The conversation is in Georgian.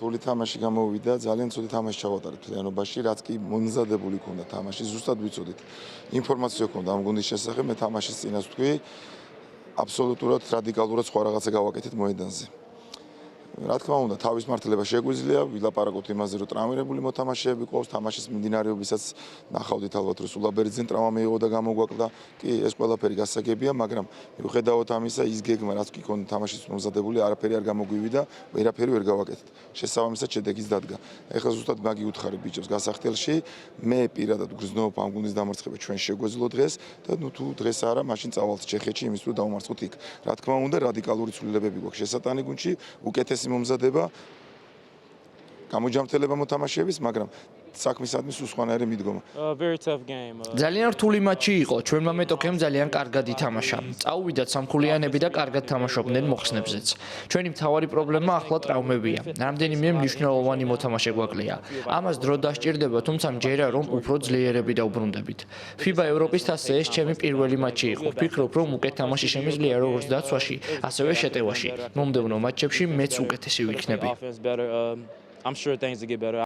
რთული თამაში გამოვიდა, ძალიან ცუდი თამაში ჩავატარეთ მთლიანობაში, რაც კი მომზადებული ქონდა თამაში, ზუსტად ვიცოდით. ინფორმაცია ქონდა ამ გუნდის შესახებ, მე თამაშის წინას ვთქვი, აბსოლუტურად რადიკალურად სხვა რაღაცა გავაკეთეთ მოედანზე. რა თქმა უნდა, თავის მართლება შეგვიძლია, ვილაპარაკოთ იმაზე, რომ ტრამირებული მოთამაშეები ყავს, თამაშის მიმდინარეობისაც ნახავდით ალბათ, რომ სულაბერძენ ტრავმა მიიღო და გამოგვაკლდა. კი, ეს ყველაფერი გასაგებია, მაგრამ მიუხედავად ამისა, ის გეგმა, რაც კი ქონდა თამაშის მომზადებული, არაფერი არ გამოგვივიდა, ვერაფერი ვერ გავაკეთეთ. შესაბამისად, შედეგიც დადგა. ეხლა ზუსტად მაგი უთხარი ბიჭებს გასახდელში, მე პირადად გრძნობ ამ გუნდის დამარცხება ჩვენ შეგვეძლო დღეს და თუ დღეს არა, მაშინ წავალთ ჩეხეთში იმის რომ დავმარცხოთ იქ. რა თქმა უნდა, რადიკალური ცვლილებები გვაქვს შესატანი გუნდში, უკეთესი მომზადება, გამოჯამრთელება მოთამაშეების, მაგრამ საქმისადმი სულ სხვანაირი მიდგომა. ძალიან რთული მატჩი იყო. ჩვენმა მეტოქემ ძალიან კარგად ითამაშა. წაუვიდათ სამხულიანები და კარგად თამაშობდნენ მოხსნებზეც. ჩვენი მთავარი პრობლემა ახლა ტრავმებია. რამდენიმე მნიშვნელოვანი მოთამაშე გვაკლია. ამას დრო დასჭირდება, თუმცა მჯერა რომ უფრო ძლიერები დავბრუნდებით. FIBA ევროპის თასზე ეს ჩემი პირველი მატჩი იყო. ვფიქრობ, რომ უკეთ თამაში შემიძლია როგორც დაცვაში, ასევე შეტევაში. მომდევნო მატჩებში მეც უკეთესი ვიქნები.